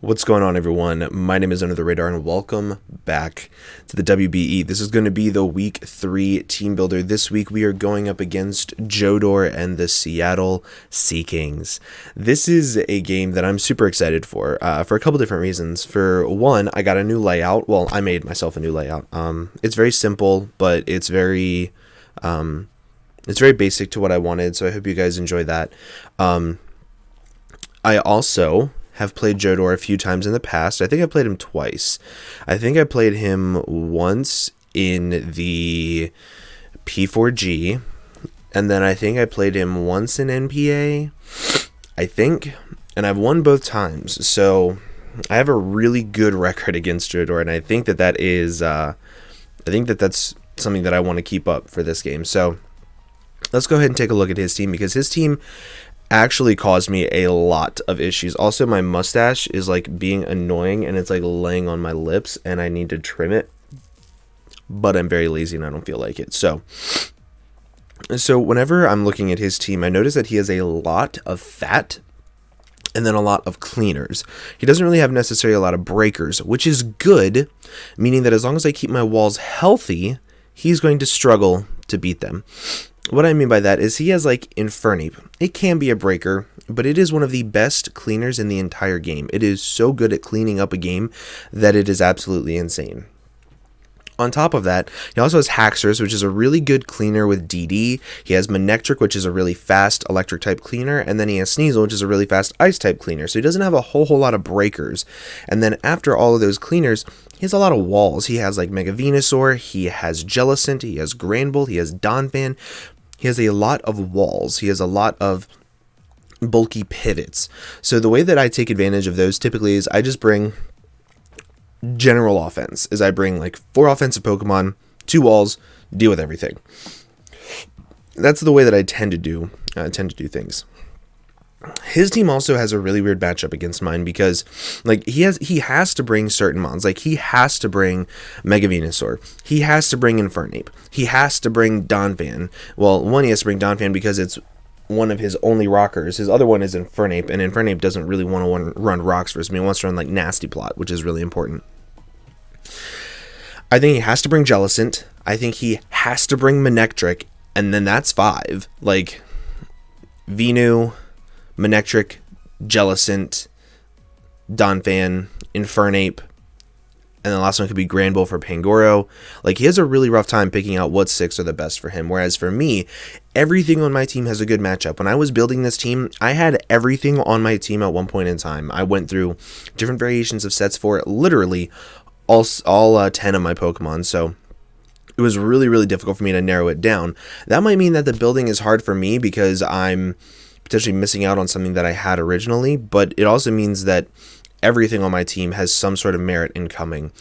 What's going on, everyone? My name is Under the Radar, and welcome back to the WBE. This is going to be the Week 3 team builder. This week, we are going up against Jodor and the Seattle Seakings. This is a game that I'm super excited for a couple different reasons. For one, I got a new layout. Well, I made myself a new layout. It's very simple, but it's very basic to what I wanted, so I hope you guys enjoy that. I also have played Jodor a few times in the past. I think I played him twice. I think I played him once in the P4G, and then I think I played him once in NPA, I think, and I've won both times. So I have a really good record against Jodor, and I think that's something that I want to keep up for this game. So let's go ahead and take a look at his team, because his team actually caused me a lot of issues. Also, my mustache is like being annoying, and it's like laying on my lips, and I need to trim it, but I'm very lazy and I don't feel like it. So whenever I'm looking at his team, I notice that he has a lot of fat and then a lot of cleaners. He doesn't really have necessarily a lot of breakers, which is good, meaning that as long as I keep my walls healthy, he's going to struggle to beat them. What I mean by that is he has like Infernape. It can be a breaker, but it is one of the best cleaners in the entire game. It is so good at cleaning up a game that it is absolutely insane. On top of that, he also has Haxorus, which is a really good cleaner with DD. He has Manectric, which is a really fast electric type cleaner, and then he has Sneasel, which is a really fast ice type cleaner. So he doesn't have a whole lot of breakers. And then after all of those cleaners, he has a lot of walls. He has like Mega Venusaur, he has Jellicent, he has Granbull, he has Donphan. He has a lot of walls. He has a lot of bulky pivots. So the way that I take advantage of those typically is I just bring general offense. Is I bring like 4 offensive Pokemon, 2 walls, deal with everything. That's the way that I tend to do things. His team also has a really weird matchup against mine, because like he has to bring certain mons. Like he has to bring Mega Venusaur. He has to bring Infernape. He has to bring Donphan. Well, one, he has to bring Donphan because it's one of his only rockers. His other one is Infernape, and Infernape doesn't really want to run rocks versus me. He wants to run like Nasty Plot, which is really important. I think he has to bring Jellicent. I think he has to bring Manectric, and then that's 5. Like Venu, Manectric, Jellicent, Donphan, Infernape, and the last one could be Granbull for Pangoro. Like, he has a really rough time picking out what 6 are the best for him, whereas for me, everything on my team has a good matchup. When I was building this team, I had everything on my team at one point in time. I went through different variations of sets for literally all 10 of my Pokemon, so it was really, really difficult for me to narrow it down. That might mean that the building is hard for me because I'm potentially missing out on something that I had originally, but it also means that everything on my team has some sort of merit in coming.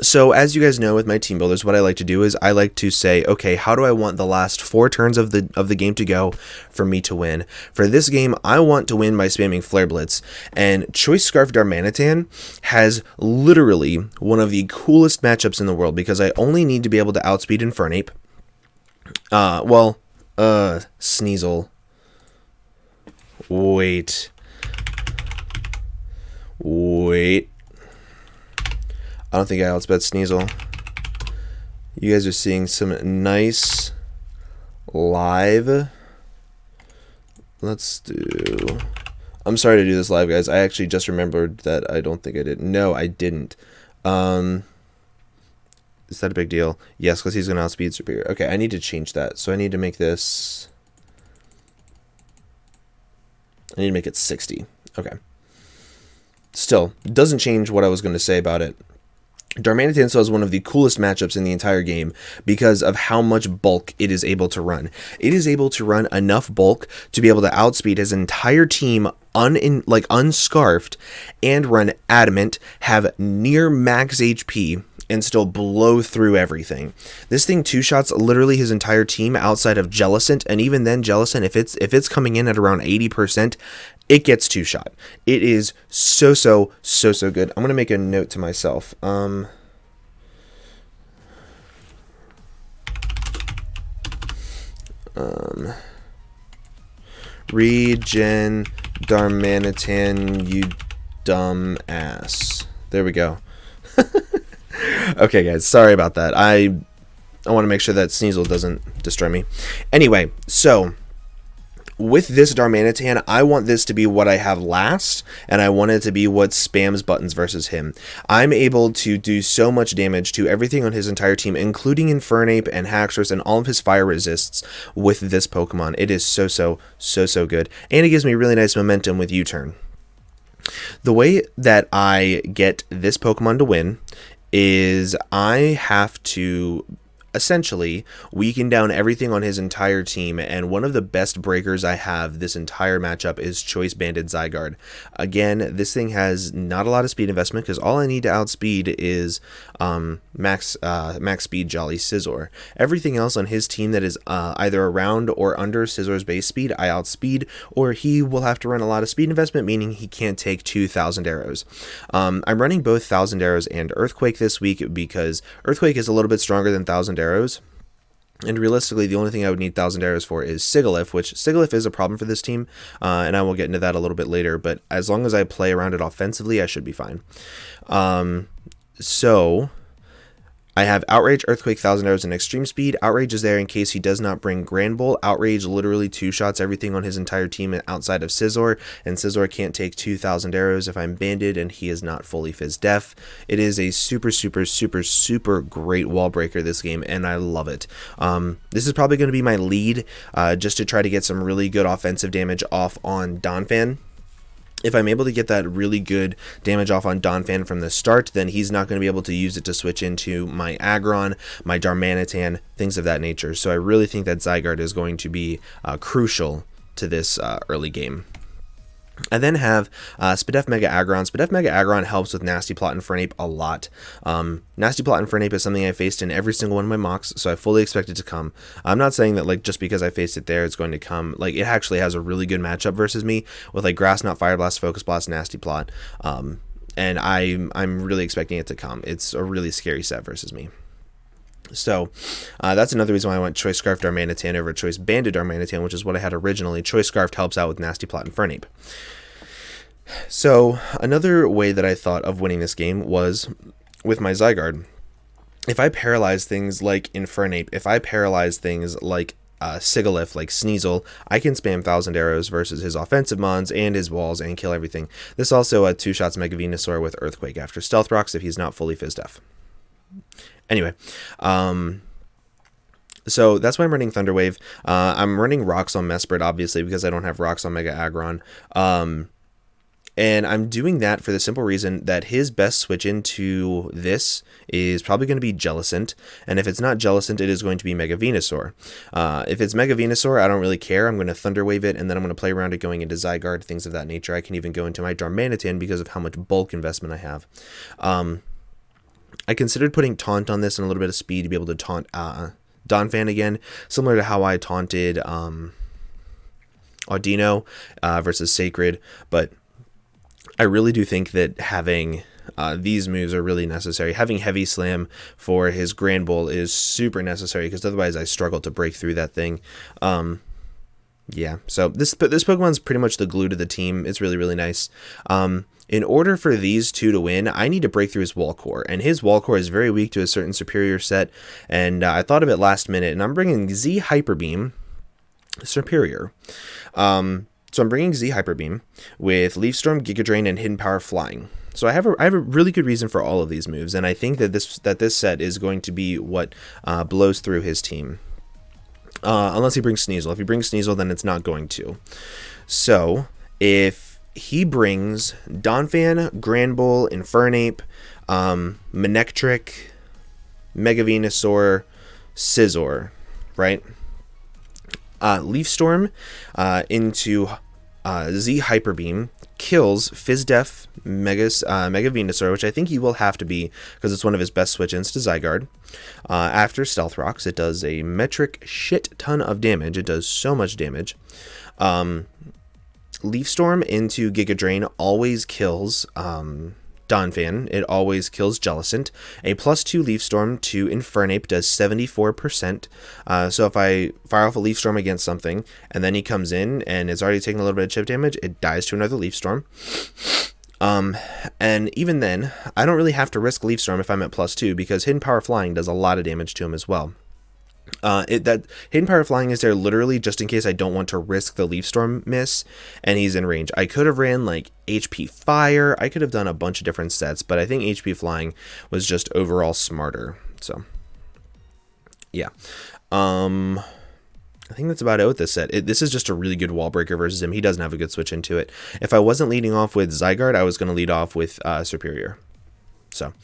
So as you guys know, with my team builders, what I like to do is I like to say, okay, how do I want the last 4 turns of the game to go for me to win? For this game, I want to win by spamming Flare Blitz, and Choice Scarf Darmanitan has literally one of the coolest matchups in the world, because I only need to be able to outspeed Infernape. Sneasel. Wait. I don't think I outsped Sneasel. You guys are seeing some nice live. Let's do... I'm sorry to do this live, guys. I actually just remembered that I don't think I did. No, I didn't. Is that a big deal? Yes, because he's going to outspeed Superior. Okay, I need to change that. So I need to make this... I need to make it 60. Okay. Still, doesn't change what I was going to say about it. Darmanitan still has one of the coolest matchups in the entire game because of how much bulk it is able to run. It is able to run enough bulk to be able to outspeed his entire team unscarfed, and run Adamant, have near max HP, and still blow through everything. This thing 2-shots literally his entire team outside of Jellicent, and even then Jellicent, if it's coming in at around 80%, it gets 2-shot. It is so good. I'm gonna make a note to myself. Regen Darmanitan, you dumb ass. There we go. Okay, guys, sorry about that. I want to make sure that Sneasel doesn't destroy me. Anyway, so with this Darmanitan, I want this to be what I have last, and I want it to be what spams buttons versus him. I'm able to do so much damage to everything on his entire team, including Infernape and Haxorus and all of his fire resists with this Pokemon. It is so good, and it gives me really nice momentum with U-turn. The way that I get this Pokemon to win is I have to essentially weaken down everything on his entire team, and one of the best breakers I have this entire matchup is Choice Banded Zygarde. Again, this thing has not a lot of speed investment because all I need to outspeed is max speed Jolly Scizor. Everything else on his team that is either around or under Scisor's base speed, I outspeed, or he will have to run a lot of speed investment, meaning he can't take 2,000 arrows. I'm running both 1,000 arrows and Earthquake this week because Earthquake is a little bit stronger than 1,000 arrows. And realistically, the only thing I would need 1,000 arrows for is Sigilyph, which Sigilyph is a problem for this team, and I will get into that a little bit later, but as long as I play around it offensively, I should be fine. So I have Outrage, Earthquake, 1,000 arrows, and Extreme Speed. Outrage is there in case he does not bring Granbull. Outrage literally two-shots everything on his entire team outside of Scizor, and Scizor can't take 2,000 arrows if I'm banded and he is not fully Fizz Def. It is a super great wall breaker this game, and I love it. This is probably going to be my lead, just to try to get some really good offensive damage off on Donphan. If I'm able to get that really good damage off on Donphan from the start, then he's not going to be able to use it to switch into my Aggron, my Darmanitan, things of that nature. So I really think that Zygarde is going to be crucial to this early game. I then have Spadef Mega Aggron. Spadef Mega Aggron helps with Nasty Plot and Infernape a lot. Nasty Plot and Infernape is something I faced in every single one of my mocks, so I fully expect it to come. I'm not saying that just because I faced it there, it's going to come. It actually has a really good matchup versus me with Grass Knot, Fire Blast, Focus Blast, Nasty Plot, and I'm really expecting it to come. It's a really scary set versus me. So that's another reason why I went Choice Scarf Darmanitan over Choice Banded Darmanitan, which is what I had originally. Choice Scarf helps out with Nasty Plot and Infernape. So another way that I thought of winning this game was with my Zygarde. If I paralyze things like Infernape, if I paralyze things like Sigilyph, like Sneasel, I can spam 1,000 arrows versus his offensive mons and his walls and kill everything. This also two-shots Mega Venusaur with Earthquake after Stealth Rocks if he's not fully Fizz Def. Anyway, so that's why I'm running Thunder Wave. I'm running Rocks on Mesprit, obviously, because I don't have Rocks on Mega Aggron. And I'm doing that for the simple reason that his best switch into this is probably going to be Jellicent. And if it's not Jellicent, it is going to be Mega Venusaur. If it's Mega Venusaur, I don't really care. I'm going to Thunder Wave it, and then I'm going to play around it going into Zygarde, things of that nature. I can even go into my Darmanitan because of how much bulk investment I have. I considered putting Taunt on this and a little bit of speed to be able to taunt Donphan again, similar to how I taunted Audino versus Sacred, but I really do think that having these moves are really necessary. Having Heavy Slam for his Granbull is super necessary because otherwise I struggle to break through that thing. Yeah, so this Pokemon's pretty much the glue to the team. It's really nice. In order for these two to win, I need to break through his Wall Core, and his Wall Core is very weak to a certain superior set, and I thought of it last minute, and I'm bringing Z Hyper Beam Superior. So I'm bringing Z Hyper Beam with Leaf Storm, Giga Drain, and Hidden Power Flying. So I have a really good reason for all of these moves, and I think that this set is going to be what blows through his team. Unless he brings Sneasel. If he brings Sneasel, then it's not going to. So if he brings Donphan, Granbull, Infernape, Manectric, Mega Venusaur, Scizor, right? Leaf Storm into Z Hyper Beam kills Fizz Def Mega Venusaur, which I think he will have to be because it's one of his best switch-ins to Zygarde. After Stealth Rocks, it does a metric shit ton of damage. It does so much damage. Leaf Storm into Giga Drain always kills Donphan. It always kills Jellicent. A +2 Leaf Storm to Infernape does 74%. So if I fire off a Leaf Storm against something, and then he comes in and it's already taking a little bit of chip damage, it dies to another Leaf Storm. And even then, I don't really have to risk Leaf Storm if I'm at +2 because Hidden Power Flying does a lot of damage to him as well. That Hidden Power Flying is there literally just in case I don't want to risk the Leaf Storm miss and he's in range. I could have ran like HP Fire. I could have done a bunch of different sets, but I think HP Flying was just overall smarter. So, yeah. I think that's about it with this set. This is just a really good wall breaker versus him. He doesn't have a good switch into it. If I wasn't leading off with Zygarde, I was going to lead off with Superior. So,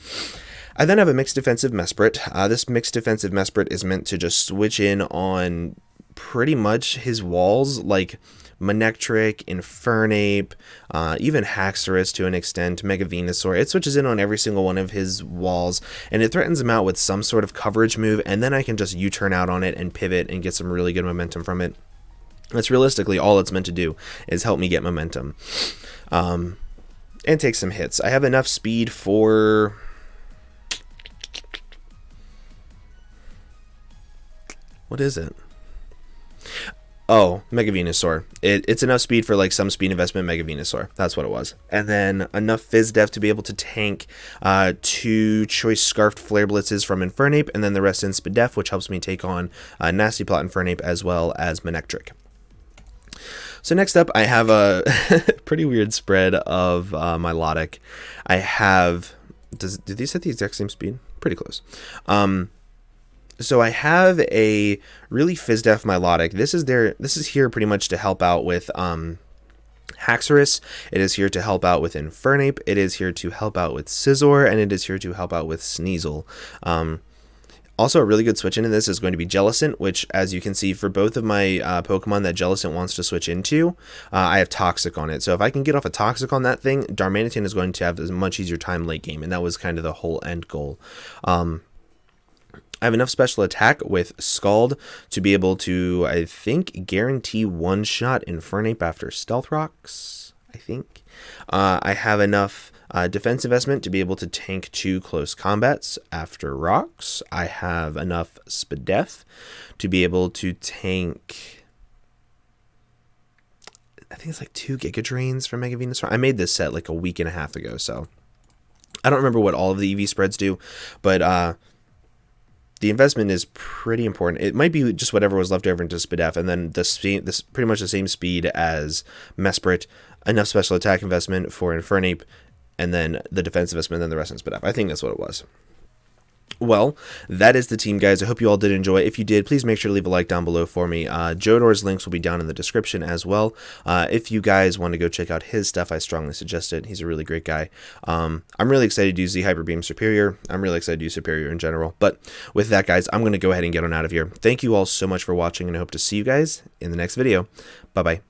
I then have a mixed defensive Mesprit. This mixed defensive Mesprit is meant to just switch in on pretty much his walls, like Manectric, Infernape, even Haxorus to an extent, Mega Venusaur. It switches in on every single one of his walls, and it threatens him out with some sort of coverage move, and then I can just U-turn out on it and pivot and get some really good momentum from it. That's realistically all it's meant to do, is help me get momentum. And take some hits. I have enough speed for... What is it? Oh, Mega Venusaur. It's enough speed for like some speed investment Mega Venusaur. That's what it was. And then enough Fizz Def to be able to tank 2 Choice Scarfed Flare Blitzes from Infernape, and then the rest in Speed Def, which helps me take on Nasty Plot Infernape as well as Manectric. So next up, I have a pretty weird spread of Milotic. I have... Do these have the exact same speed? Pretty close. So I have a really Fizz-Def Milotic. This is here pretty much to help out with Haxorus. It is here to help out with Infernape. It is here to help out with Scizor, and it is here to help out with Sneasel. Also, a really good switch into this is going to be Jellicent, which, as you can see, for both of my Pokemon that Jellicent wants to switch into, I have Toxic on it. So if I can get off a Toxic on that thing, Darmanitan is going to have a much easier time late game, and that was kind of the whole end goal. I have enough special attack with Scald to be able to, I think, guarantee one-shot Infernape after Stealth Rocks, I think. I have enough defense investment to be able to tank 2 close combats after Rocks. I have enough Spadef to be able to tank... I think it's like 2 Giga Drains from Mega Venusaur. I made this set like a week and a half ago, so... I don't remember what all of the EV spreads do, but... the investment is pretty important. It might be just whatever was left over into Spadef, and then this pretty much the same speed as Mesprit, enough special attack investment for Infernape, and then the defense investment, and then the rest in Spadef. I think that's what it was. Well, that is the team, guys. I hope you all did enjoy. If you did, please make sure to leave a like down below for me. Jodor's links will be down in the description as well. If you guys want to go check out his stuff, I strongly suggest it. He's a really great guy. I'm really excited to do Z Hyper Beam Superior. I'm really excited to do Superior in general. But with that, guys, I'm going to go ahead and get on out of here. Thank you all so much for watching, and I hope to see you guys in the next video. Bye-bye.